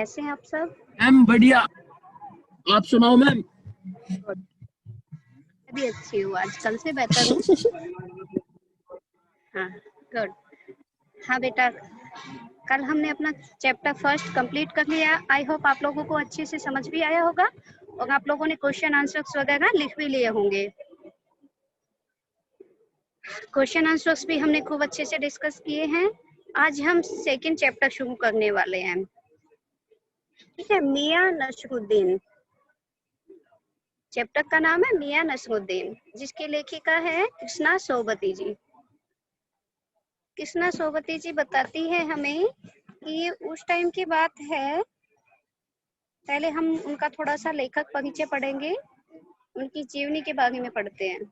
कैसे हैं आप सब? मैम बढ़िया, आप सुनाओ मैम। मैं भी अच्छी हूँ, आज कल से बेहतर हूँ। हाँ, गुड। हाँ बेटा, कल हमने अपना चैप्टर फर्स्ट कंप्लीट कर लिया। आई होप आप लोगों को अच्छे से समझ भी आया होगा और आप लोगों ने क्वेश्चन आंसर्स वगैरह लिख भी लिए होंगे। क्वेश्चन आंसर्स भी हमने खूब अच्छे से डिस्कस किए हैं। आज हम सेकंड चैप्टर शुरू करने वाले हैं। ठीक है, मियां नसरुद्दीन। चैप्टर का नाम है मियां नसरुद्दीन, जिसकी लेखिका है कृष्णा सोबती जी। कृष्णा सोबती जी बताती है हमें कि ये उस टाइम की बात है। पहले हम उनका थोड़ा सा लेखक परिचय पढ़ेंगे, उनकी जीवनी के बारे में पढ़ते हैं।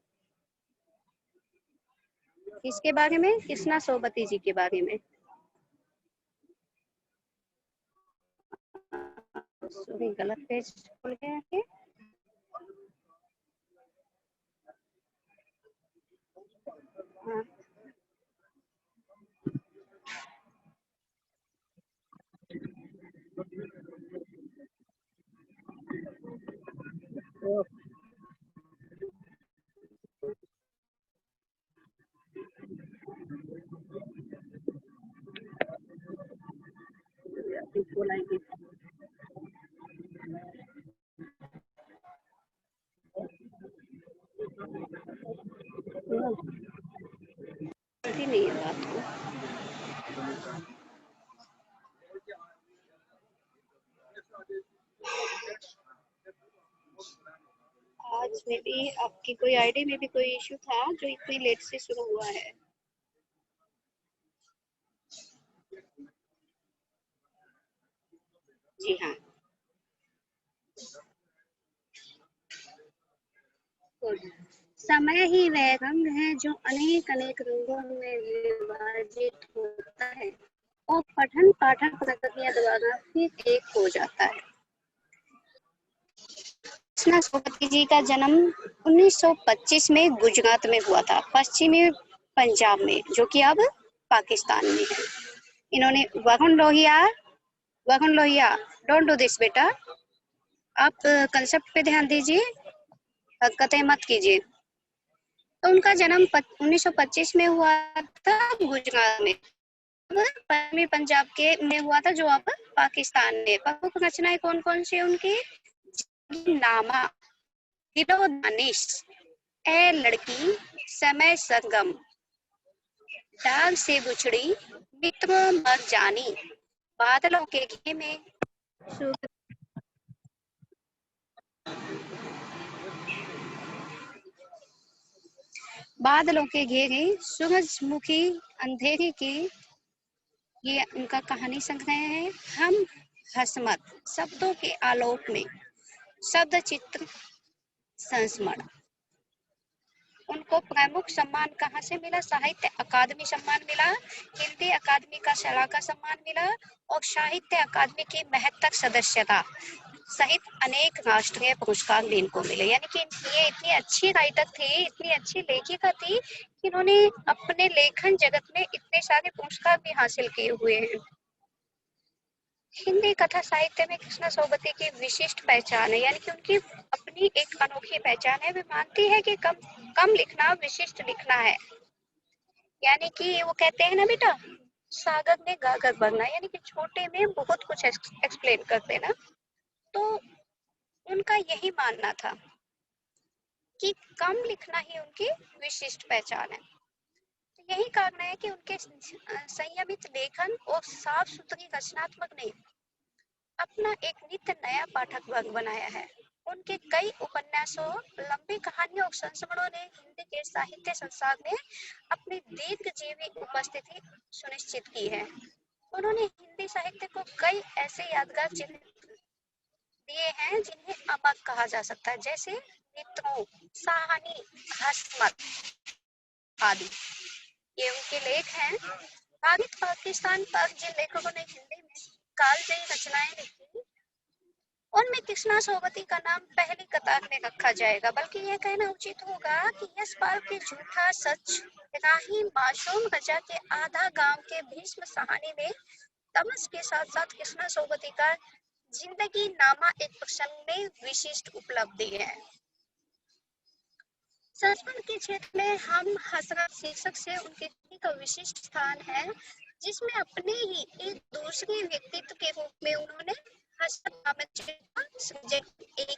किसके बारे में? कृष्णा सोबती जी के बारे में। सॉरी, गलत पेज खोल गया है। हाँ, नहीं है बात को। आज में भी आपकी कोई आईडी में भी कोई इशू था जो इतनी लेट से शुरू हुआ है। जी हाँ, समय ही वह रंग है जो अनेक अनेक रंगों में विभाजित होता है और पठन पाठन प्रक्रिया द्वारा फिर एक हो जाता है। कृष्णा सोबती जी का जन्म 1925 में गुजरात में हुआ था, पश्चिमी पंजाब में, जो कि अब पाकिस्तान में है। इन्होंने Varun Lohia, don't do this बेटा, आप कंसेप्ट पे ध्यान दीजिए, हरकतें मत कीजिए। तो उनका जन्म 1925 में हुआ था गुजरात में, पश्चिमी पंजाब के में हुआ था, जो अब पाकिस्तान में। प्रमुख रचनाएं कौन कौन सी उनकी? नामा, दिलो दानिश, ए लड़की, समय सरगम, दाग से बुछड़ी, मित्र मर जानी, बादलों के घेरे में, बादलों के घेरे, सूरजमुखी, अंधेरे की, ये उनका कहानी संग्रह है। हम हसमत, शब्दों के आलोक में, शब्द चित्र संस्मरण। उनको प्रमुख सम्मान कहाँ से मिला? साहित्य अकादमी सम्मान मिला, हिंदी अकादमी का सलाहकार सम्मान मिला और साहित्य अकादमी की महत्तक सदस्यता सहित अनेक राष्ट्रीय पुरस्कार भी इनको मिले। यानी कि ये इतनी अच्छी राइटर थी, इतनी अच्छी लेखिका थी कि इन्होंने अपने लेखन जगत में इतने सारे पुरस्कार भी हासिल किए हुए हैं। हिंदी कथा साहित्य में कृष्णा सोबती की विशिष्ट पहचान है, यानी कि उनकी अपनी एक अनोखी पहचान है। वे मानती है कि कम लिखना विशिष्ट लिखना है। यानी कि वो कहते हैं ना बेटा, सागर में गागर भरना, यानी कि छोटे में बहुत कुछ एक्सप्लेन करते ना। तो उनका यही मानना था कि कम लिखना ही उनकी विशिष्ट पहचान है। तो यही कारण है कि उनके संयमित लेखन और साफ सुथरी रचनात्मक ने अपना एक नित्य नया पाठक वर्ग बनाया है। उनके कई उपन्यासों, लंबी कहानियों और संस्मरणों ने हिंदी के साहित्य संसार में अपनी दीर्घजीवी उपस्थिति सुनिश्चित की है। उन्होंने हिंदी साहित्य को कई ऐसे यादगार चिन्ह दिए हैं जिन्हें अमर कहा जा सकता है, जैसे मित्रों, साहनी, हसमत आदि। ये उनके लेख हैं। भारत पाकिस्तान पर जिन लेखकों ने हिंदी में कालजयी रचनाएं लिखी, उनमें कृष्णा सोबती का नाम पहली कतार में रखा जाएगा। बल्कि यह कहना उचित होगा कि यशपाल के झूठा सच, राही मासूम रजा के आधा गांव के भीष्म सहानी में तमस के साथ साथ कृष्णा सोबती का जिंदगी नामा एक प्रसंग में विशिष्ट उपलब्धि है। संस्कृत के क्षेत्र में हम हसरत शीर्षक से उनके का विशिष्ट स्थान है, जिसमें अपने ही एक दूसरे व्यक्तित्व के रूप में उन्होंने हसरत नामक सृजन एक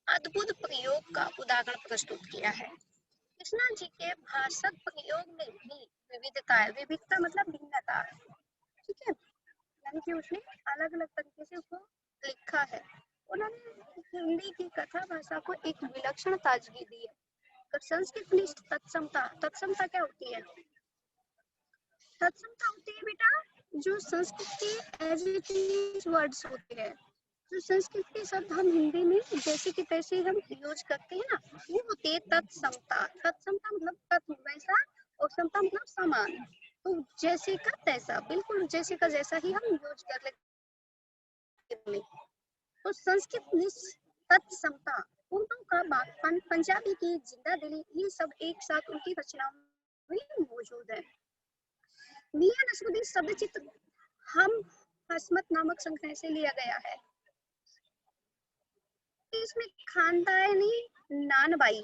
अद्भुत प्रयोग का उदाहरण प्रस्तुत किया है। कृष्णा जी के भाषक प्रयोग में भी विविधता है। विविधता मतलब भिन्नता, ठीक है, यानी कि उसने अलग अलग तरीके से उसको लिखा है। उन्होंने हिंदी की कथा भाषा को एक विलक्षण ताजगी दी है। संस्कृत में तत्समता, तत्समता क्या होती है? तत्समता होती है बेटा जो संस्कृत के एज इट इज वर्ड्स होते हैं, जो संस्कृत के शब्द हम हिंदी में जैसे कि तैसे हम यूज करते हैं ना, वो होती है तत्समता। तत्समता मतलब तत्व वैसा और समता मतलब समान, तो जैसे का तैसा, बिल्कुल जैसे का जैसा ही हम यूज कर लेते। तो संस्कृत में तत्समता, उर्दू का बागपन, पंजाबी की जिंदा दिली, ये सब एक साथ उनकी रचनाओं में मौजूद है। मियां नसरुद्दीन शब्द चित्र हम हसमत नामक संग्रह से लिया गया है। इसमें खानदानी नानबाई,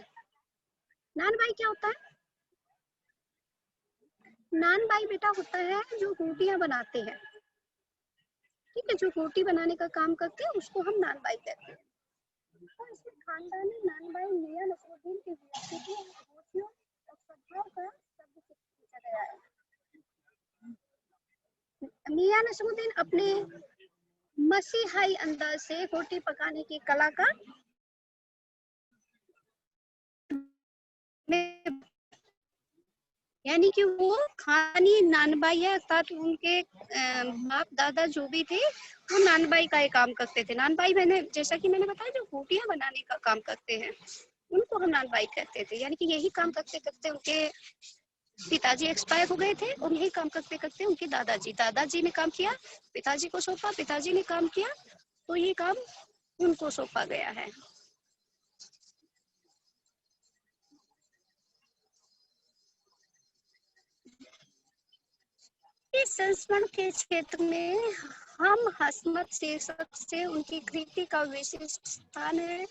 नानबाई क्या होता है? नानबाई बेटा होता है जो रोटियां बनाते हैं, ठीक है, जो रोटी बनाने का काम करते हैं उसको हम नानबाई कहते हैं। तो इसमें खानदानी नानबाई मियां नसरुद्दीन के व्यक्तित्व, रुचियों और स्वभाव का शब्द खींचा गया है। मियां नसरुद्दीन अपने मसीहाई अंदाज से रोटी पकाने की कला का यानी कि वो खानी नानबाई है, अर्थात उनके बाप दादा जो भी थे वो नानबाई का ही काम करते थे। नानबाई मैंने जैसा कि मैंने बताया जो रोटियां बनाने का काम करते हैं उनको हम नानबाई कहते थे। यानी कि यही काम करते करते उनके पिताजी एक्सपायर हो गए थे और यही काम करते करते उनके दादाजी ने काम किया, पिताजी को सौंपा, पिताजी ने काम किया, तो ये काम उनको सौंपा गया है। इस संस्मरण के क्षेत्र में हम हसमत शीर्षक से उनकी कृति का विशिष्ट स्थान है,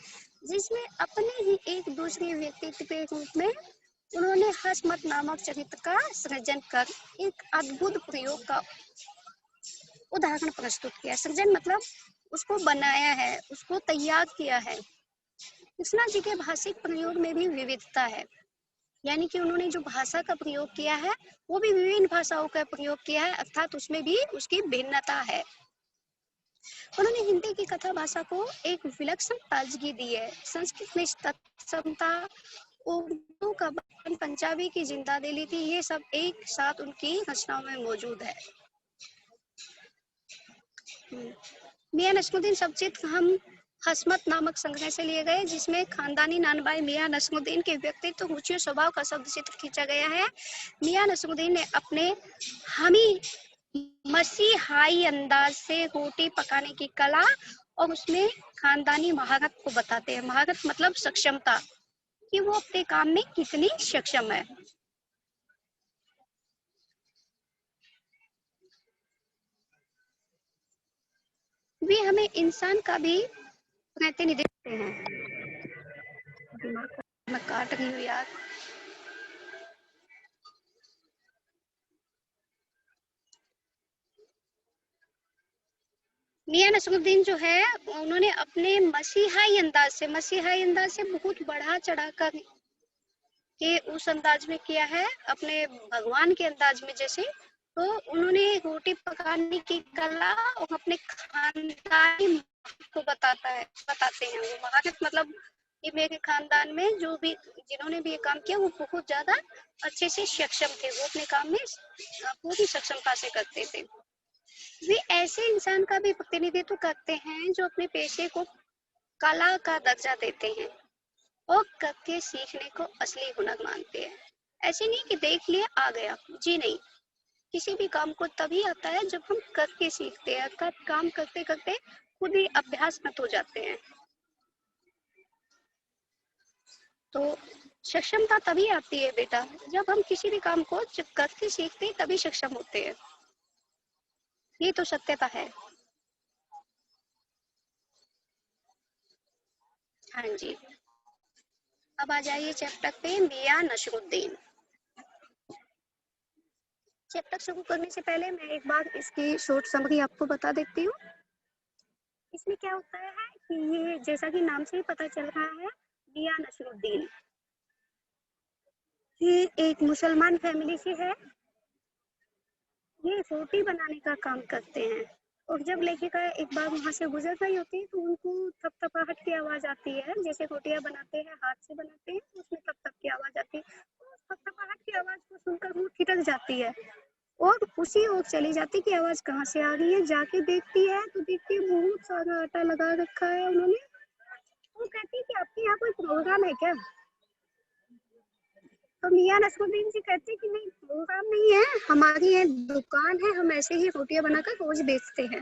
जिसमें अपने ही एक दूसरे व्यक्तित्व के रूप में उन्होंने हसमत नामक चरित्र का सृजन कर एक अद्भुत प्रयोग का उदाहरण प्रस्तुत किया। सृजन मतलब उसको बनाया है, उसको तैयार किया है। कृष्णा जी के भाषिक प्रयोग में भी विविधता है, यानी कि उन्होंने जो भाषा का प्रयोग किया है वो भी विभिन्न भाषाओं का प्रयोग किया है, अर्थात उसमें भी उसकी भिन्नता है। उन्होंने हिंदी की कथा भाषा को एक विलक्षण ताजगी दी है। संस्कृत में तत्समता, उर्दू का बागपन, पंजाबी की जिंदा दिली थी, ये सब एक साथ उनकी रचनाओं में मौजूद है। मियां नसरुद्दीन शब्दचित्र हम हसमत नामक संग्रह से लिए गए, जिसमें खानदानी नानबाई मियां नसरुद्दीन के व्यक्तित्व, रुचि, स्वभाव का शब्द चित्र खींचा गया है। मियां नसरुद्दीन ने अपने हमी मसीहाई अंदाज से रोटी पकाने की कला और उसमें खानदानी महारत को बताते हैं। महारत मतलब सक्षमता, कि वो अपने काम में कितनी सक्षम है। वे हमें इंसान का भी प्रतिनिधित्व हैं। मैं काट रही हूँ यार। मियां नसरुद्दीन जो है उन्होंने अपने मसीहाई अंदाज से बहुत बढ़ा चढ़ा कर के उस अंदाज में किया है, अपने भगवान के अंदाज में जैसे। तो उन्होंने रोटी पकाने की कला और अपने खानदानी को बताते हैं। वो महारत मतलब कि मेरे खानदान में जो भी जिन्होंने भी ये काम किया वो बहुत ज्यादा अच्छे से सक्षम थे, वो अपने काम में पूरी सक्षमता से करते थे। वे ऐसे इंसान का भी प्रतिनिधित्व करते हैं जो अपने पेशे को कला का दर्जा देते हैं और करके सीखने को असली हुनर मानते हैं। ऐसे नहीं कि देख लिया आ गया, जी नहीं। किसी भी काम को तभी आता है जब हम करके सीखते हैं, काम करते करते खुद ही अभ्यास मत हो जाते हैं। तो सक्षमता तभी आती है बेटा जब हम किसी भी काम को जब करके सीखते हैं, तभी सक्षम होते हैं। ये तो सत्यता है। हाँ जी। अब आ जाइए चैप्टर पे, मियां नसरुद्दीन। चैप्टर शुरू करने से पहले मैं एक बार इसकी शॉर्ट समरी आपको बता देती हूँ। इसमें क्या होता है कि ये जैसा कि नाम से ही पता चल रहा है, मियां नसरुद्दीन ये एक मुसलमान फैमिली से है। ये रोटी बनाने का काम करते हैं, और जब लेखिका एक बार वहां से गुजर रही होती है तो उनको थपथपाहट की आवाज आती है, जैसे रोटियां बनाते हैं हाथ से बनाते हैं, उसमें थप की आवाज आती है। तो थपथपाहट की आवाज को सुनकर वो ठिठक जाती है और उसी ओर चली जाती कि आवाज कहाँ से आ रही है। जाके देखती है तो देखती है बहुत सारा आटा लगा रखा है उन्होंने। वो कहती है कि आपके यहाँ कोई प्रोग्राम है क्या? तो मियां नसरुद्दीन जी कहते हैं कि नहीं, प्रोग्राम नहीं है, हमारी ये दुकान है, हम ऐसे ही रोटियां बनाकर रोज बेचते हैं,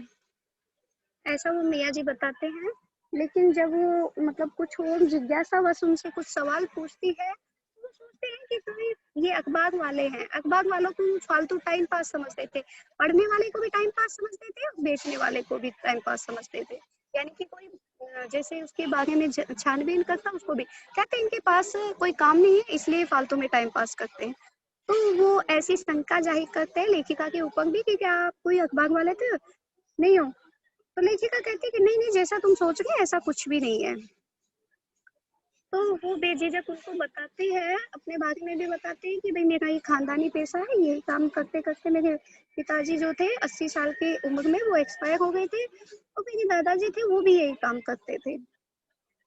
ऐसा वो मियां जी बताते हैं। लेकिन जब वो मतलब कुछ और जिज्ञासा बस उनसे कुछ सवाल पूछती है, तो वो सोचते हैं कि कोई ये अखबार वाले हैं, अखबार वालों को फालतू टाइम पास समझते थे, पढ़ने वाले को भी टाइम पास समझते थे और बेचने वाले को भी टाइम पास समझते थे। यानी कि कोई जैसे उसके बारे में छानबीन करता उसको भी कहते हैं इनके पास कोई काम नहीं है इसलिए फालतू में टाइम पास करते हैं। तो वो ऐसी शंका जाहिर करते हैं लेखिका के ऊपर भी कि क्या आप कोई अखबार वाले थे? नहीं हो? तो लेखिका कहती है कि नहीं नहीं, जैसा तुम सोच रहे ऐसा कुछ भी नहीं है। तो वो बेझिझक उनको बताते हैं, अपने बारे में भी बताते हैं कि भाई मेरा ये खानदानी पैसा है, यही काम करते करते मेरे पिताजी जो थे 80 साल की उम्र में वो एक्सपायर हो गए थे, और मेरे दादाजी थे वो भी यही काम करते थे,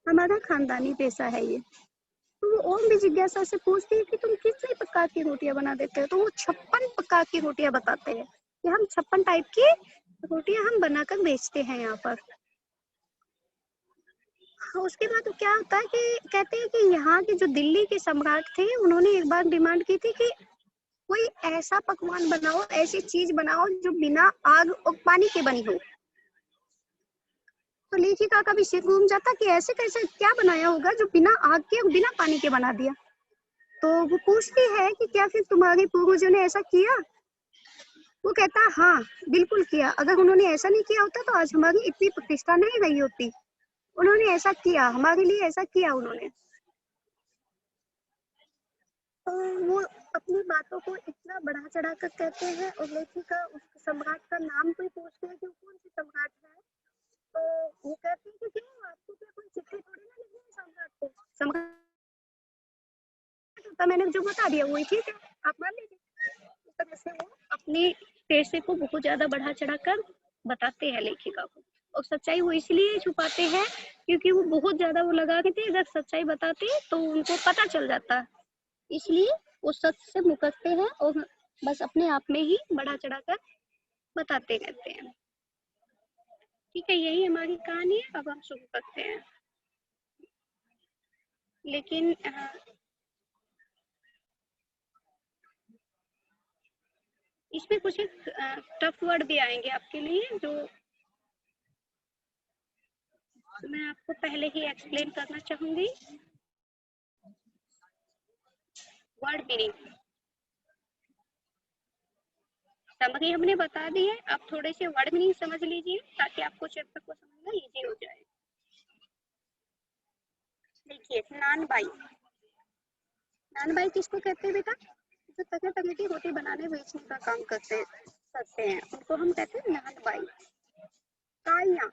हमारा खानदानी पैसा है ये। तो वो और भी जिज्ञासा से पूछती है कि तुम कितने प्रकार की रोटियां बना देते हो? तो वो 56 प्रकार की रोटियां बताते हैं कि हम 56 टाइप की रोटियां हम बनाकर बेचते हैं यहाँ पर। हाँ, उसके बाद क्या होता है कि कहते हैं कि यहाँ के जो दिल्ली के सम्राट थे उन्होंने एक बार डिमांड की थी कि कोई ऐसा पकवान बनाओ, ऐसी चीज बनाओ जो बिना आग और पानी के बनी हो। तो लेखिका का भी सिर घूम जाता कि ऐसे कैसे क्या बनाया होगा जो बिना आग के और बिना पानी के बना दिया। तो वो पूछती है कि क्या फिर तुम्हारे पूर्वजों ने ऐसा किया? वो कहता है हाँ बिल्कुल किया, अगर उन्होंने ऐसा नहीं किया होता तो आज हमारी इतनी प्रतिष्ठा नहीं रही होती। उन्होंने ऐसा किया, हमारे लिए ऐसा किया उन्होंने। तो वो अपनी बातों को इतना बढ़ा चढ़ा कर कहते हैं, और लेखिका उस सम्राट का नाम कोई पूछते हैं कि कौन सी सम्राट है, तो वो कहते हैं कि क्यों आपको क्या कोई चिट्ठी थोड़ी ना लिखनी है सम्राट को, सम्राट तो मैंने जो बता दिया वही ठीक है, आप मान लीजिए। इस तरह से वो अपने पैसे को बहुत ज्यादा बढ़ा चढ़ा कर बताते हैं लेखिका को, और सच्चाई वो इसलिए छुपाते हैं क्योंकि वो बहुत ज्यादा वो लगा के थे अगर सच्चाई बताते तो उनको पता चल जाता, इसलिए वो सच से मुकरते हैं और बस अपने आप में ही बढ़ा चढ़ा कर बताते रहते हैं। ठीक है, यही हमारी कहानी है, अब हम शुरू करते हैं। लेकिन इसमें कुछ एक टफ वर्ड भी आएंगे आपके लिए जो मैं आपको पहले ही एक्सप्लेन करना चाहूंगी। वर्ड मीनिंग समरी हमने बता दी है, अब थोड़े से वर्ड मीनिंग समझ लीजिए ताकि आपको चैप्टर को समझना इजी हो जाए। देखिए, नान बाई, नान बाई किसको कहते हैं बेटा? जो तरह तरह की रोटी बनाने बेचने का काम करते हैं उनको हम कहते हैं नान बाई। काइया,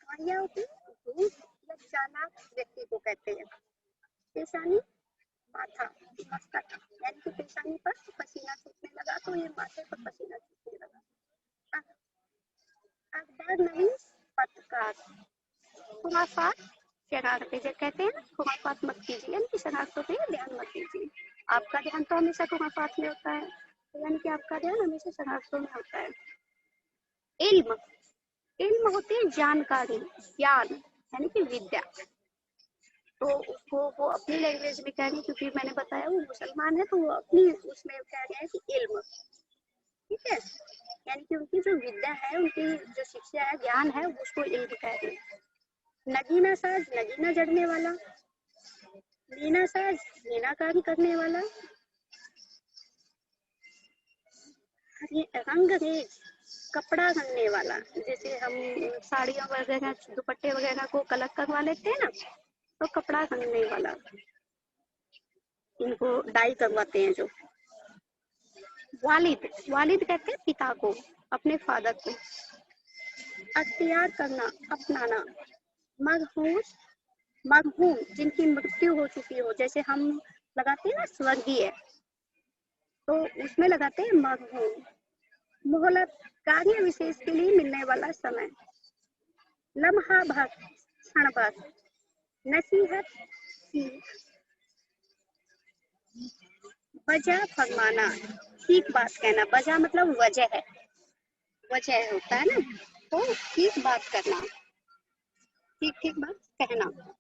काइया होती है या चालाक व्यक्ति को कहते हैं। पेशानी, माथा, मस्तक, यानी कि पेशानी पर पसीना छूटने लगा तो ये माथे पर पसीना छूटने लगा। अखबार नहीं, पत्रकार, खुराफात, शरारतें जो कहते हैं ना, खुराफात मत कीजिए, यानी कि शरारतों पे ध्यान मत दीजिए। आपका ध्यान तो हमेशा खुराफात में होता है, यानी कि आपका ध्यान हमेशा शरारतों में होता है। इल्म, इल्म होती है जानकारी, ज्ञान, यानी कि विद्या। तो उसको वो अपनी लैंग्वेज में कह रही है क्योंकि मैंने बताया वो मुसलमान है, तो वो अपनी उसमें कह रहे हैं कि इल्म, ठीक है, यानी कि उनकी जो विद्या है, उनकी जो शिक्षा है, ज्ञान है, उसको इल्म कह रहे हैं। नगीना साज, नगीना जड़ने वाला। मीना साज, मीनाकारी करने वाला। रंग रेज कपड़ा रंगने वाला, जैसे हम साड़ियों वगैरह दुपट्टे वगैरह को कलर करवा लेते हैं ना, तो कपड़ा रंगने वाला, इनको डाई करवाते हैं जो। वालिद, वालिद कहते हैं पिता को, अपने फादर को। अख्तियार करना, अपनाना। मरहूस, मरहूम जिनकी मृत्यु हो चुकी हो, जैसे हम लगाते हैं ना स्वर्गीय, तो उसमें लगाते हैं मरहूम। मोहलत, कार्य विशेष के लिए मिलने वाला समय। लम्हा भर, क्षण भर। नसीहत, सीख। वजह फरमाना, ठीक बात कहना। वजह मतलब वजह है, वजह होता है ना, तो ठीक बात करना, ठीक ठीक बात कहना।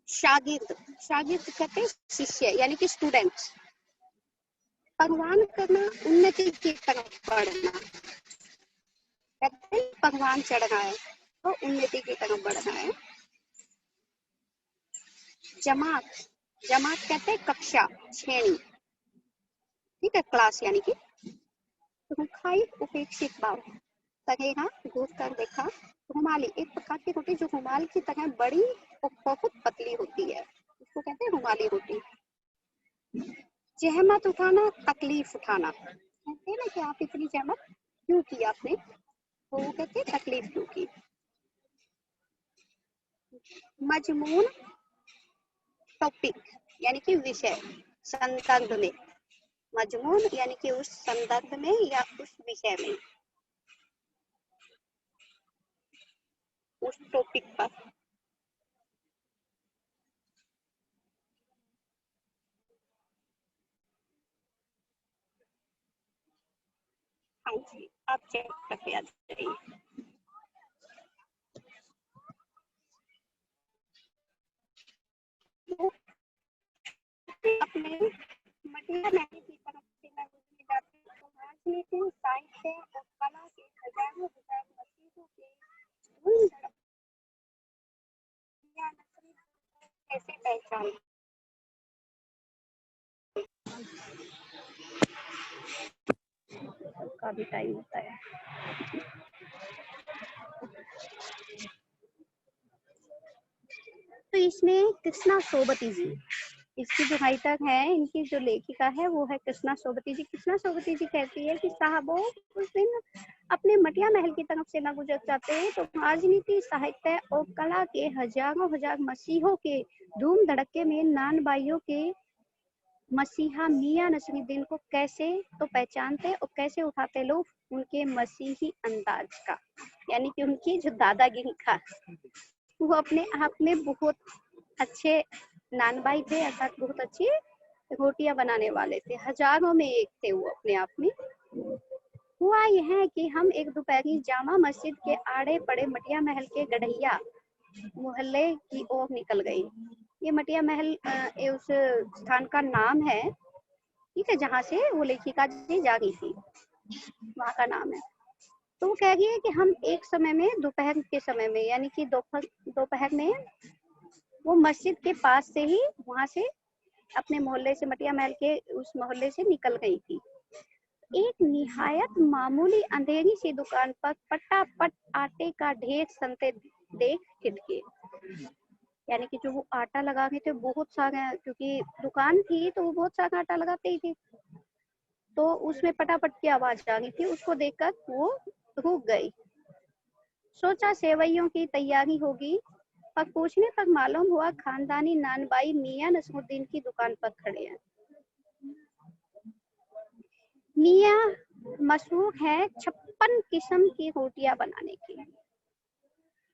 शागिर्द, शागिर्द कहते हैं शिष्य यानी कि स्टूडेंट्स। परवान करना, उन्नति की तरफ बढ़ना, कहते हैं परवान चढ़ना है तो उन्नति की तरफ बढ़ना है। जमात, जमात कहते हैं कक्षा, श्रेणी, ठीक है, क्लास यानी कि। रुखाई, उपेक्षित भाव। तरेगा, घूर कर देखा। रुमाली, एक प्रकार की रोटी जो रुमाल की तरह बड़ी और बहुत पतली होती है, उसको कहते हैं रुमाली रोटी। जहमत उठाना, तकलीफ उठाना, कहते हैं ना कि आप इतनी जहमत क्यों की आपने, तो वो कहते हैं तकलीफ क्यों की। मजमून, टॉपिक यानी कि विषय, संदर्भ में। मजमून यानी कि उस संदर्भ में या उस विषय में, उस टॉपिक पर। हाँ जी, आप चेक करके आ जाइए। अपने मटिया महल की तरफ से नजर जाते हैं तो राजनीति, साहित्य और कला के हजारों हजार मसीहों के धूम धड़कते कैसे पहचान। का भी टाइम होता है। तो इसमें कृष्णा सोबती जी, इसकी जो राइटर है, इनकी जो लेखिका है वो है कृष्णा सोबती जी। कृष्णा सोबती जी कहती है कि साहबो उस दिन अपने मटिया महल की तरफ से न गुजर जाते तो राजनीति, साहित्य और कला के हजारों हजार मसीहों के धूम धड़के में नान बाइयों के मसीहा मियां नसरुद्दीन को कैसे तो पहचानते और कैसे उठाते लोग उनके मसीही अंदाज का, यानी कि उनकी जो दादागिरी था, वो अपने आप में बहुत अच्छे नानबाई थे, अर्थात बहुत अच्छी रोटियां बनाने वाले थे, हजारों में एक थे वो अपने आप में। हुआ यह है कि हम एक दोपहरी जामा मस्जिद के आड़े पड़े मटिया महल के गढ़ैया मोहल्ले की ओर निकल गई। ये मटिया महल उस स्थान का नाम है, ठीक है, जहाँ से वो लेखिका जी जा रही थी, वहाँ का नाम है। तो वो कह रही है कि हम एक समय में दोपहर के समय में, यानी कि दोपहर में वो मस्जिद के पास से ही वहां से अपने मोहल्ले से, मटिया महल के उस मोहल्ले से निकल गई थी। एक निहायत मामूली अंधेरी सी दुकान पर पटापट आटे का ढेर सनते देख खिटके, यानी कि जो वो आटा लगा रहे थे बहुत सारा, क्योंकि दुकान थी तो वो बहुत सारा आटा लगाते ही थे, तो उसमें पटापट की आवाज आ रही थी, उसको देखकर वो रुक गई। सोचा सेवइयों की तैयारी होगी, पर पूछने पर मालूम हुआ खानदानी नानबाई मियां नसरुद्दीन की दुकान पर खड़े हैं। मियां मशहूर है 56 किस्म की रोटियां बनाने की।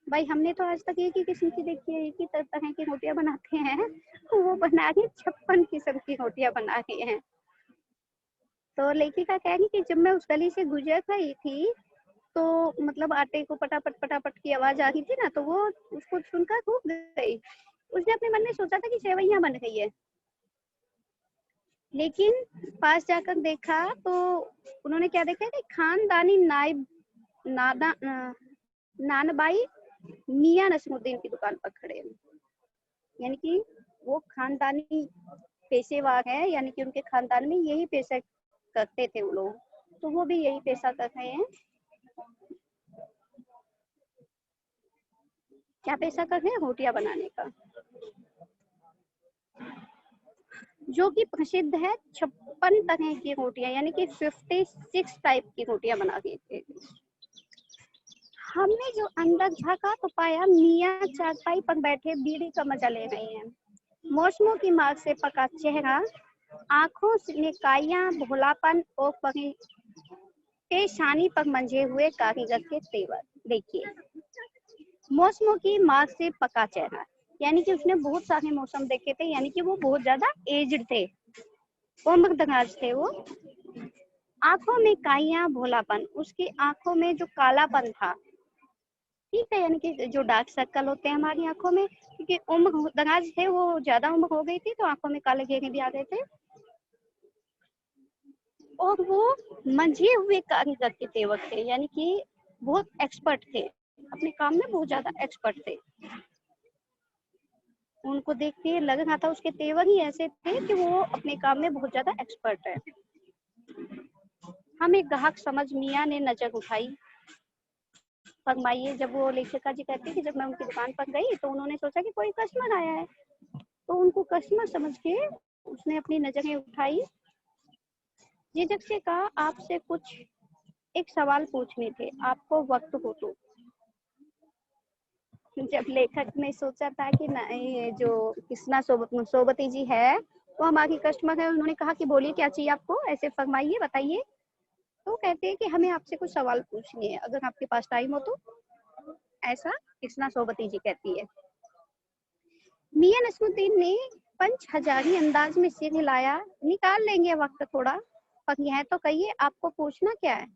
भाई हमने तो आज तक एक ही किस्म की देखी है, एक ही तरह की रोटियां बनाते हैं, तो वो बना रही 56 किस्म की रोटियां बना रही हैं। तो लेखिका कह रही कि जब मैं उस गली से गुजर रही थी तो मतलब आटे को पटापट पटापट की आवाज आ रही थी ना, तो वो उसको सुनकर रुक गई। उसने अपने मन में सोचा था कि सेवइयां बन गई है, लेकिन पास जाकर देखा तो उन्होंने क्या देखा कि खानदानी नाइब नानबाई मियां नसरुद्दीन की दुकान पर खड़े हैं, यानी कि वो खानदानी पेशेवर है, यानी कि उनके खानदान में यही पेशा करते थे वो लोग, तो वो भी यही पेशा कर रहे हैं। क्या पेशा कर रहे हैं? रोटियां बनाने का, जो कि प्रसिद्ध है। 56 तरह की रोटियां, यानी कि 56 टाइप की रोटियां बना दी थी। हमने जो अंदर झांका तो पाया मियाँ चारपाई पर बैठे बीड़ी का मजा ले रहे हैं। मौसमों की मार से पका चेहरा, आंखों में काइयां, भोलापन और पेशानी पर मंजे हुए कारीगर के तेवर। देखिए, मौसमों की मार से पका चेहरा, यानी कि उसने बहुत सारे मौसम देखे थे, यानी कि वो बहुत ज्यादा एज्ड थे, उम्र दराज थे वो। आंखों में काइयां, भोलापन, उसकी आंखों में जो कालापन था, ठीक है, यानी कि जो डार्क सर्कल होते हैं हमारी आंखों में, क्योंकि उम्र दराज थे, वो ज्यादा उम्र हो गई थी तो आंखों में काले घेरे भी आ गए थे। और वो मंझे हुए कारीगर के तेवर थे, यानी कि बहुत एक्सपर्ट थे अपने काम में, बहुत ज्यादा एक्सपर्ट थे। उनको देख के लग रहा था, उसके तेवर ही ऐसे थे कि वो अपने काम में बहुत ज्यादा एक्सपर्ट है। हम एक ग्राहक समझ मियाँ ने नजर उठाई। फरमाइए। जब वो लेखिका जी कहती है कि जब मैं उनकी दुकान पर गई तो उन्होंने सोचा कि कोई कस्टमर आया है, तो उनको कस्टमर समझ के उसने अपनी नजरें उठाई। झिझक से कहा, आपसे कुछ एक सवाल पूछने थे, आपको वक्त हो तो। जब लेखक ने सोचा था कि ये जो कृष्णा सोबती जी है वो हमारी कस्टमर है, उन्होंने कहा कि बोलिए क्या चाहिए आपको, ऐसे फरमाइए, बताइए। तो कहते हैं कि हमें आपसे कुछ सवाल पूछने हैं, अगर आपके पास टाइम हो तो। ऐसा कृष्णा सोबती जी कहती है। मियां नसरुद्दीन ने पंच हजारी अंदाज में सिर हिलाया। निकाल लेंगे वक्त थोड़ा, पर यह तो कहिए आपको पूछना क्या है।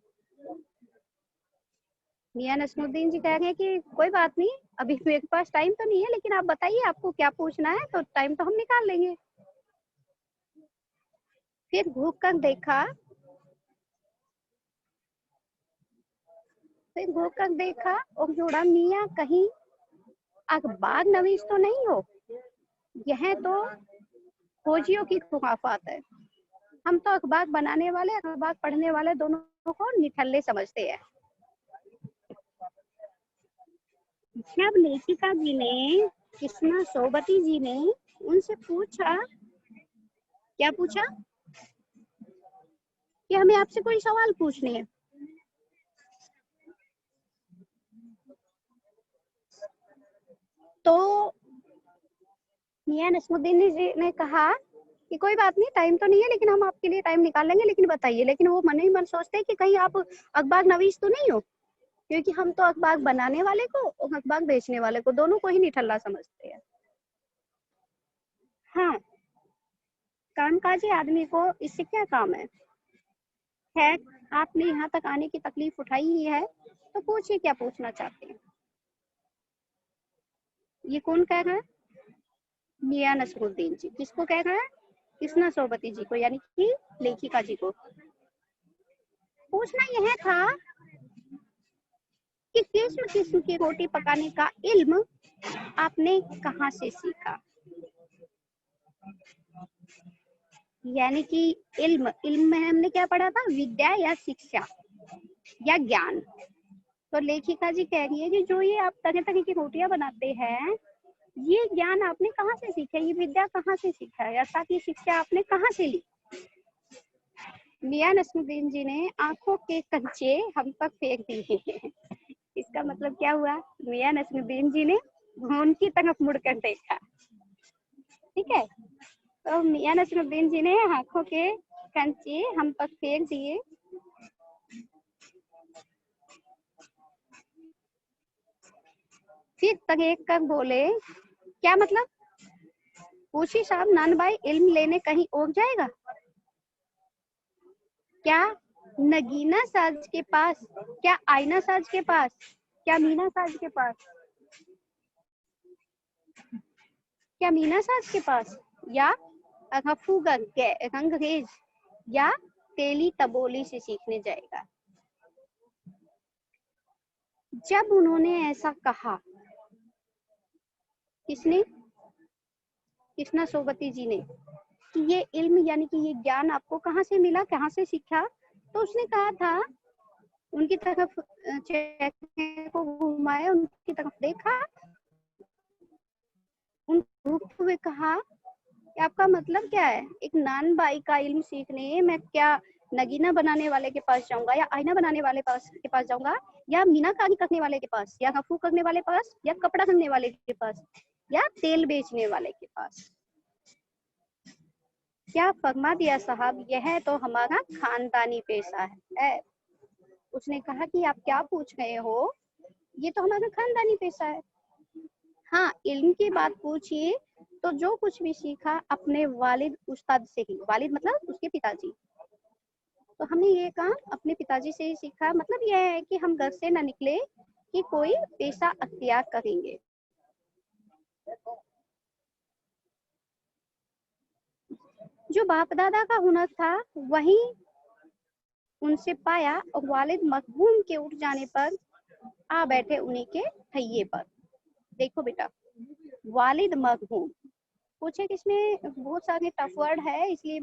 मियां नसरुद्दीन जी कह रहे हैं कि कोई बात नहीं, अभी मेरे पास टाइम तो नहीं है, लेकिन आप बताइए आपको क्या पूछना है, तो टाइम तो हम निकाल लेंगे। फिर घूक कर देखा, और जोड़ा, मियां कहीं अखबार नवीस तो नहीं हो, यह तो खोजियों की खुराफात है। हम तो अखबार बनाने वाले, अखबार पढ़ने वाले दोनों को निठल्ले समझते हैं। जब लेखिका जी ने, कृष्णा सोबती जी ने उनसे पूछा, क्या पूछा, कि हमें आपसे कोई सवाल पूछने हैं, तो मियां नसरुद्दीन जी ने कहा कि कोई बात नहीं, टाइम तो नहीं है, लेकिन हम आपके लिए टाइम निकाल लेंगे, लेकिन बताइए। लेकिन वो मन ही मन सोचते हैं कि कहीं आप अखबार नवीस तो नहीं हो, क्योंकि हम तो अखबार बनाने वाले को और अखबार बेचने वाले को दोनों को ही निठल्ला समझते हैं। हाँ, कामकाजी आदमी को इससे क्या काम है। खैर, आपने यहाँ तक आने की तकलीफ उठाई ही है, तो पूछिए क्या पूछना चाहते हैं। ये कौन कह रहा है? मियां नसरुद्दीन जी। किसको कह रहा है? कृष्णा सोबती जी को, यानी कि लेखिका जी को। पूछना यह था कि किस्म किस्म की रोटी पकाने का इल्म आपने कहाँ से सीखा। यानी कि इल्म, इल्म में हमने क्या पढ़ा था, विद्या या शिक्षा या ज्ञान। तो लेखिका जी कह रही है कि जो ये आप तरह तरह की रोटियां बनाते हैं, ये ज्ञान आपने कहाँ से सीखा, ये विद्या कहाँ से सीखा है, अर्थात ये शिक्षा आपने कहाँ से ली। मियां नसरुद्दीन जी ने आंखों के कंचे हम पर फेंक दिए। इसका मतलब क्या हुआ, मियां नसरुद्दीन जी ने उनकी तरफ मुड़कर देखा, ठीक है। तो मियां नसरुद्दीन जी ने आंखों के कंचे हम पर फेंक दिए। फिर तगेक कर बोले, क्या मतलब। पूछी साहब, नान भाई इल्म लेने कहीं और जाएगा क्या, नगीना साज के पास, क्या आईना साज के पास, क्या मीना साज के पास, क्या मीना साज के पास, या रंगरेज या तेली तबोली से सीखने जाएगा। जब उन्होंने ऐसा कहा, किसने, कृष्णा सोबती जी ने, कि ये इल्म यानी कि ये ज्ञान आपको कहाँ से मिला, कहाँ से सीखा, तो उसने कहा था, उनकी तरफ चेहरे को घुमाया, उनकी तरफ देखा, उन रूप हुए कहा कि आपका मतलब क्या है? एक नान बाई का इल्म सीखने मैं क्या नगीना बनाने वाले के पास जाऊंगा, या आईना बनाने वाले के पास जाऊंगा, या मीनाकारी करने वाले के पास, या गफू करने वाले के पास, या कपड़ा करने वाले के पास, या तेल बेचने वाले के पास? क्या फरमा दिया साहब, यह तो हमारा खानदानी पेशा है। उसने कहा कि आप क्या पूछ रहे हो, ये तो हमारा खानदानी पेशा है। हाँ, इल्म की बात पूछिए तो जो कुछ भी सीखा अपने वालिद उस्ताद से ही, वालिद मतलब उसके पिताजी, तो हमने ये काम अपने पिताजी से ही सीखा। मतलब यह है कि हम घर से ना निकले कि कोई पेशा अख्तियार करेंगे। जो बाप दादा का हुनर था वही उनसे पाया, और वालिद मखबूम के उठ जाने पर आ बैठे उन्हीं के ठैये पर। देखो बेटा, वालिद मखबूम पूछे कि इसमें बहुत सारे टफ वर्ड है, इसलिए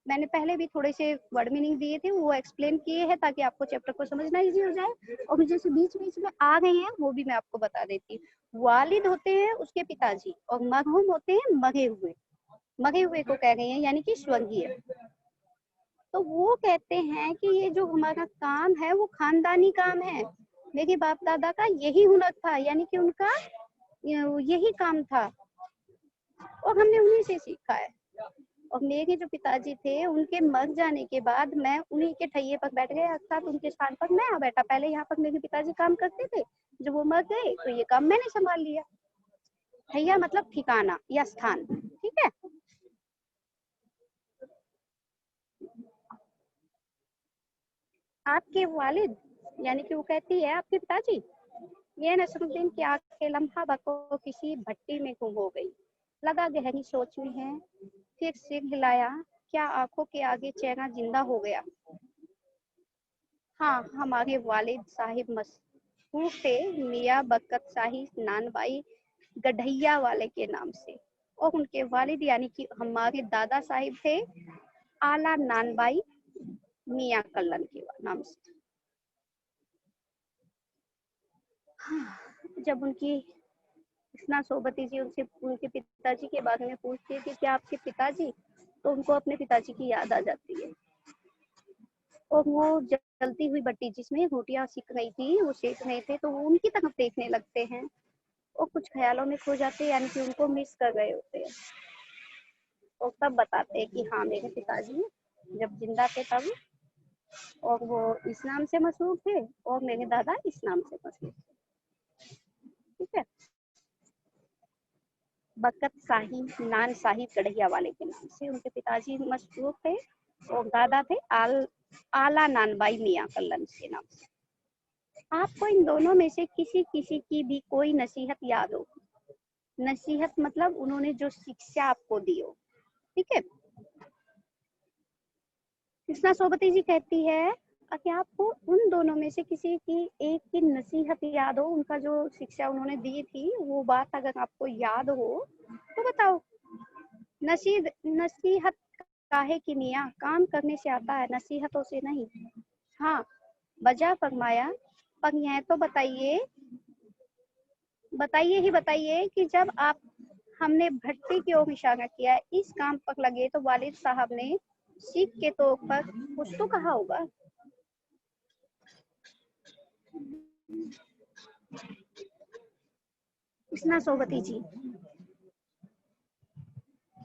मैंने पहले भी थोड़े से वर्ड मीनिंग दिए थे, वो एक्सप्लेन किए हैं ताकि आपको चैप्टर को समझना इजी हो जाए। और मुझे से बीच बीच में आ गए हैं वो भी मैं आपको बता देती हूँ। वालिद होते हैं उसके पिताजी, और मरहूम होते हैं मरे हुए। मरे हुए को कह रहे हैं यानी कि स्वर्गीय। तो वो कहते हैं कि ये जो हमारा काम है वो खानदानी काम है। मेरे बाप दादा का यही हुनर था, यानी कि उनका यही काम था, और हमने उन्हीं से सीखा है। और मेरे जो पिताजी थे उनके मर जाने के बाद मैं उन्हीं के ठैये पर बैठ गया, अर्थात उनके स्थान पर मैं आ बैठा। पहले यहाँ पर मेरे पिताजी काम करते थे, जब वो मर गए तो ये काम मैंने संभाल लिया। ठैया मतलब ठिकाना या स्थान, ठीक है। आपके वालिद यानी कि वो कहती है आपके पिताजी, ये नसरुद्दीन की आंखें लम्हा बको किसी भट्टी में गुम हो गई। लगा गहरी सोच में है, फिर सिर हिलाया, क्या आंखों के आगे चेहरा जिंदा हो गया? हाँ, हमारे वालिद साहिब मशहूर थे मियाँ बरकत शाही नानबाई गढ़ैया वाले के नाम से, और उनके वालिद यानी कि हमारे दादा साहिब थे आला नानबाई मियाँ कल्लन के नाम से। हाँ, जब उनकी कृष्णा सोबती जी उनसे उनके पिताजी के बारे में पूछती है कि क्या आपके पिताजी, तो उनको अपने पिताजी की याद आ जाती है, और वो जलती हुई बत्ती जिसमें रोटियां सिक रही थी, वो सेक रहे थे, तो वो उनकी तरफ देखने लगते हैं और कुछ ख्यालों में खो जाते हैं, यानी कि उनको मिस कर रहे होते हैं। और तब बताते हैं कि हाँ मेरे पिताजी जब जिंदा थे तब, और वो इस नाम से मशहूर थे, और मेरे दादा इस नाम से मशहूर थे। ठीक है। बरकत शाही नान शाही कढ़ैया वाले के नाम से उनके पिताजी मशहूर थे, और दादा थे आला नानबाई मियाँ कल्लन के नाम से। आपको इन दोनों में से किसी किसी की भी कोई नसीहत याद हो? नसीहत मतलब उन्होंने जो शिक्षा आपको दी हो, ठीक है। कृष्णा सोबती जी कहती है कि आपको उन दोनों में से किसी की एक की नसीहत याद हो, उनका जो शिक्षा उन्होंने दी थी वो बात अगर आपको याद हो तो बताओ। नसीहत काहे की मियाँ, काम करने से आता है, नसीहतों से नहीं। हाँ, बजा फरमाया। पर यह तो बताइए, बताइए ही बताइए कि जब आप हमने भट्टी की ओर इशारा किया, इस काम पर लगे, तो वालिद साहब ने सीख के तौर पर कुछ तो कहा होगा। कृष्णा सोबती जी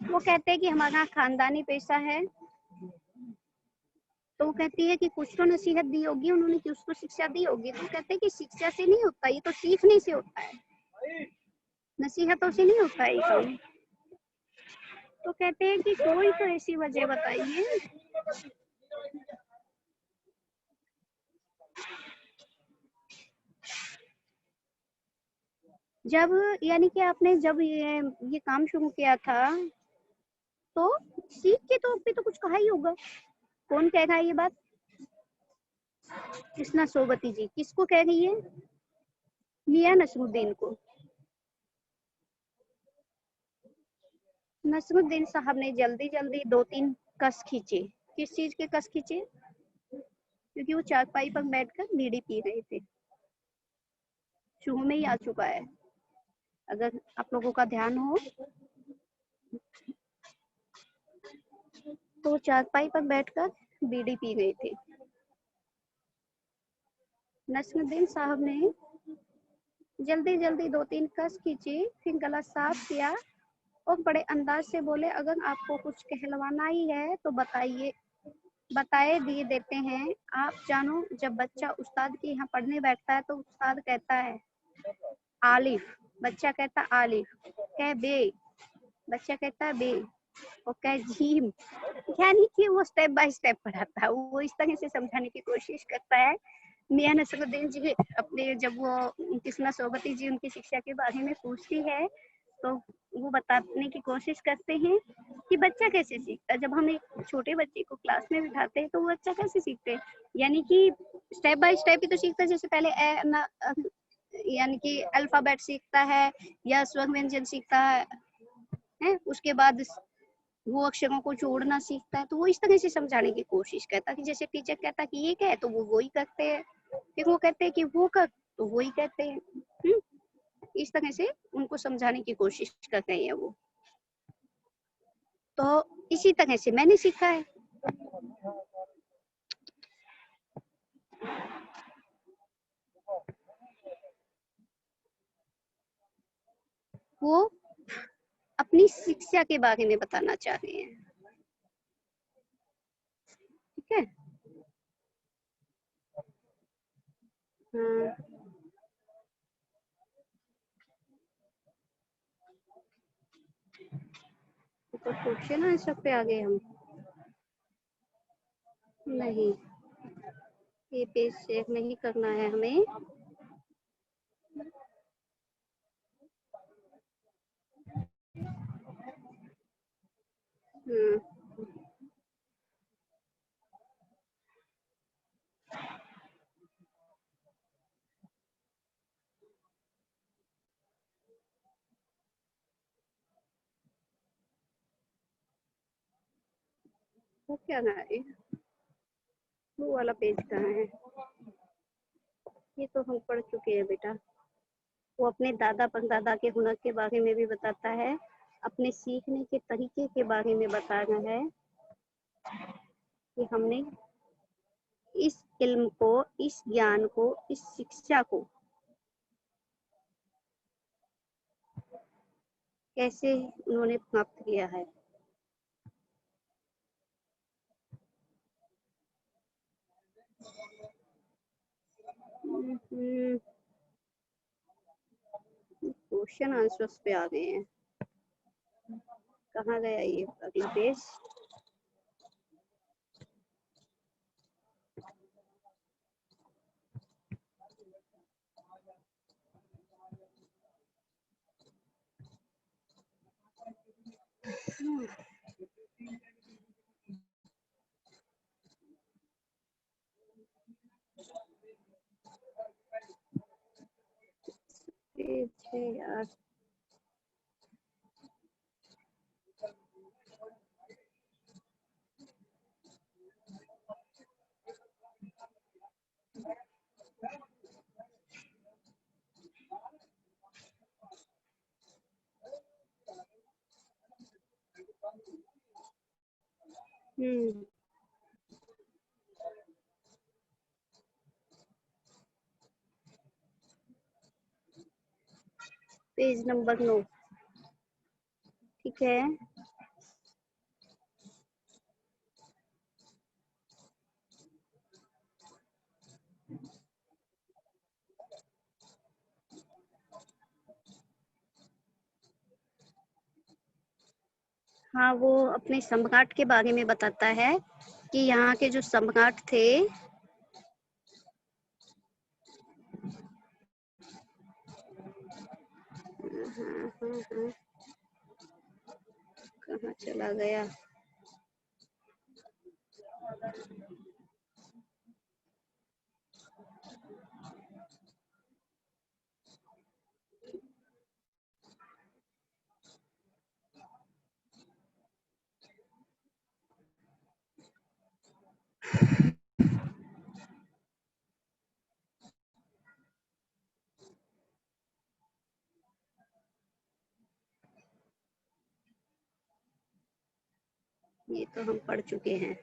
वो कहते हैं कि हमारा खानदानी पेशा है, तो वो कहती है कि कुछ तो नसीहत दी होगी उन्होंने, कि उसको शिक्षा दी होगी, तो कहते हैं कि शिक्षा से नहीं होता, ये तो सीखने से होता है, नसीहतों से नहीं होता है ये काम। तो कहते हैं कि कोई तो ऐसी वजह बताइए। जब यानी कि आपने जब ये काम शुरू किया था तो सीख के तौर पे तो कुछ कहा ही होगा। कौन कह रहा है ये बात? कृष्णा सोबती जी किसको कह रही है? मियां नसरुद्दीन को। नसरुद्दीन साहब ने जल्दी जल्दी दो तीन कस खींचे। किस चीज के कस खींचे? क्योंकि वो चारपाई पर बैठकर बीड़ी पी रहे थे। शुरू में ही आ चुका है, अगर आप लोगों का ध्यान हो तो। चारपाई पर बैठकर बीड़ी पी रहे थे। नस्रुद्दीन साहब ने जल्दी जल्दी 2-3 कस खींची, फिर गला साफ किया और बड़े अंदाज से बोले, अगर आपको कुछ कहलवाना ही है तो बताइए, बताए दिए देते हैं। आप जानो, जब बच्चा उस्ताद के यहाँ पढ़ने बैठता है तो उस्ताद कहता है आलिफ, बच्चा कहता आलिफ, कह बे, बच्चा कहता है बे, और कह जीम। यानी कि वो स्टेप बाय स्टेप पढ़ाता है, वो इस तरह से समझाने की कोशिश करता है। मियां नसरुद्दीन जी अपने, जब वो कृष्णा सोबती जी उनकी शिक्षा के बारे में पूछती है तो वो बताने की कोशिश करते हैं कि बच्चा कैसे सीखता है। जब हम एक छोटे बच्चे को क्लास में बिठाते हैं तो वो बच्चा कैसे सीखते हैं, यानी कि स्टेप बाय स्टेप ही तो सीखता है। जैसे पहले यानी कि अल्फाबेट सीखता है या स्वर व्यंजन सीखता है, उसके बाद वो अक्षरों को जोड़ना सीखता है। तो वो इस तरह से समझाने की कोशिश करता है कि जैसे टीचर कहता कि ये क्या है तो वो वही करते हैं, फिर वो कहते हैं कि वो कर तो वही कहते हैं। इस तरह से उनको समझाने की कोशिश कर रहे हैं वो। तो इसी तरह से मैंने सीखा है। वो अपनी शिक्षा के बारे में बताना चाह रहे हैं, ठीक है। हाँ, तो क्वेश्चन आंसर पे आ गए हम। नहीं, ये पेज चेक नहीं करना है हमें। वो क्या ना है, वो वाला पेज कहाँ है? ये तो हम पढ़ चुके हैं बेटा। वो अपने दादा परदादा के हुनर के बारे में भी बताता है, अपने सीखने के तरीके के बारे में बता रहा है कि हमने इस इल्म को, इस ज्ञान को, इस शिक्षा को कैसे उन्होंने प्राप्त किया है। क्वेश्चन आंसर्स पे आ गए हैं। कहाँ गया ये अगला पेज? पेज है यार। पेज नंबर 9, ठीक है। हाँ, वो अपने सम्राट के बारे में बताता है कि यहाँ के जो सम्राट थे, कहाँ चला गया? ये तो हम पढ़ चुके हैं।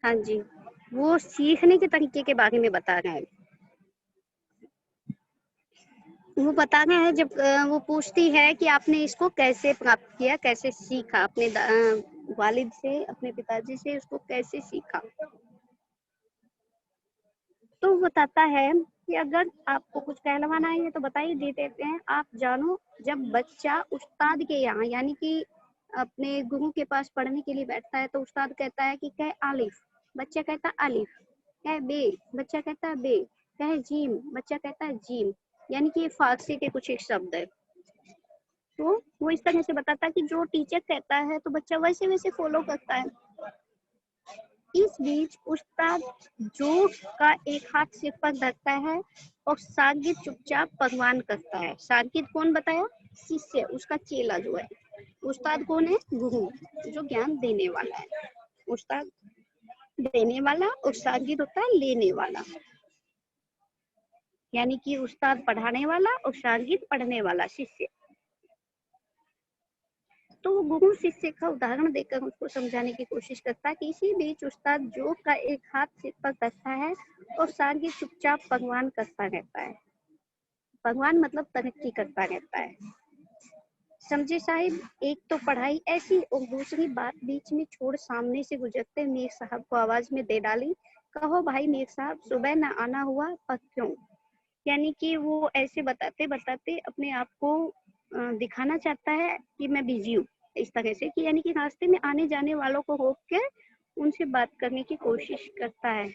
हाँ जी, वो सीखने के तरीके के बारे में बता रहे हैं। वो बता रहे हैं, जब वो पूछती है कि आपने इसको कैसे प्राप्त किया, कैसे सीखा, अपने वालिद से, अपने पिताजी से उसको कैसे सीखा। तो वो बताता है कि अगर आपको कुछ कहलवाना है तो बताइए, दे देते हैं। आप जानो, जब बच्चा उस्ताद के यहाँ यानी कि अपने गुरु के पास पढ़ने के लिए बैठता है तो उस्ताद कहता है कि कह आलिफ, बच्चा कहता है अलिफ, कह बे, बच्चा कहता है बे, कह जीम, बच्चा कहता है जीम। यानी कि ये फारसी के कुछ एक शब्द है। तो वो इस तरह से बताता है कि जो टीचर कहता है तो बच्चा वैसे वैसे फॉलो करता है। इस बीच उस्ताद जो का एक हाथ सिर पर धरता है और शागिर्द चुपचाप भगवान करता है। शागिर्द कौन बताया? शिष्य, उसका चेला जो है। उस्ताद कौन है? गुरु, जो ज्ञान देने वाला है। उस्ताद देने वाला और शागिर्द होता है लेने वाला। यानी कि उस्ताद पढ़ाने वाला और शागिर्द पढ़ने वाला, शिष्य। तो वो गुरु शिष्य का उदाहरण देकर उसको समझाने की कोशिश करता है कि इसी बीच उस्ताद जो का एक हाथ सिर पर रखता है और शागिर्द चुपचाप भगवान करता रहता है। भगवान मतलब तरक्की करता रहता है। समझे साहिब, एक तो पढ़ाई ऐसी और दूसरी बात बीच में छोड़ सामने से गुजरते मीर साहब को आवाज में दे डाली, कहो भाई मीर साहब, सुबह न आना हुआ पर क्यों। यानी कि वो ऐसे बताते बताते अपने आप को दिखाना चाहता है कि मैं बिजी हूँ, इस तरह से कि यानी कि रास्ते में आने जाने वालों को रोक के उनसे बात करने की कोशिश करता है।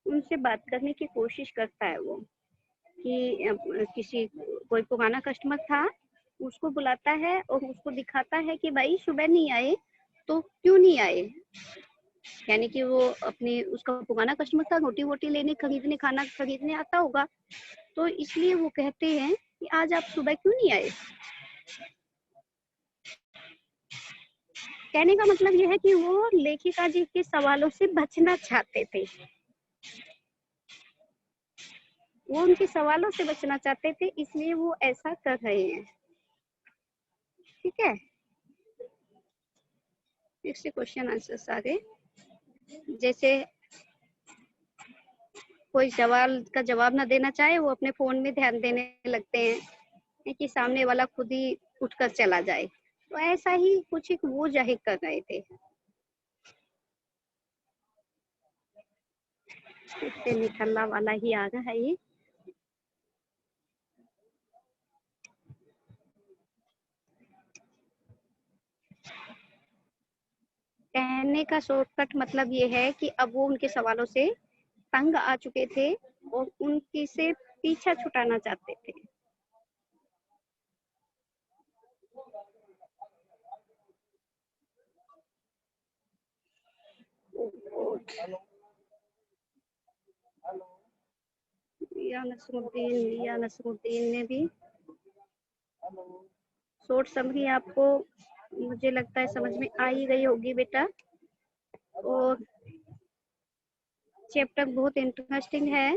उनसे बात करने की कोशिश करता है वो कि किसी कोई पुराना कस्टमर था, उसको बुलाता है और उसको दिखाता है कि भाई सुबह नहीं आए तो क्यों नहीं आए। यानी कि वो अपनी उसका पुराना कस्टमर था, रोटी वोटी लेने, खरीदने, खाना खरीदने आता होगा, तो इसलिए वो कहते हैं कि आज आप सुबह क्यों नहीं आए। कहने का मतलब यह है कि वो लेखिका जी के सवालों से बचना चाहते थे। वो उनके सवालों से बचना चाहते थे, इसलिए वो ऐसा कर रहे हैं। ठीक है, फिर से क्वेश्चन आंसर आगे। जैसे कोई सवाल का जवाब ना देना चाहे, वो अपने फोन में ध्यान देने लगते हैं कि सामने वाला खुद ही उठकर चला जाए। तो ऐसा ही कुछ एक वो जाहिर कर रहे थे। इससे निठल्ला वाला ही आ रहा है ये। कहने का शॉर्टकट मतलब ये है कि अब वो उनके सवालों से तंग आ चुके थे और उनकी से पीछा छुटाना चाहते थे। या नसरुद्दीन ने भी शॉर्ट समरी आपको मुझे लगता है समझ में आ ही गई होगी बेटा। और चैप्टर बहुत इंटरेस्टिंग है।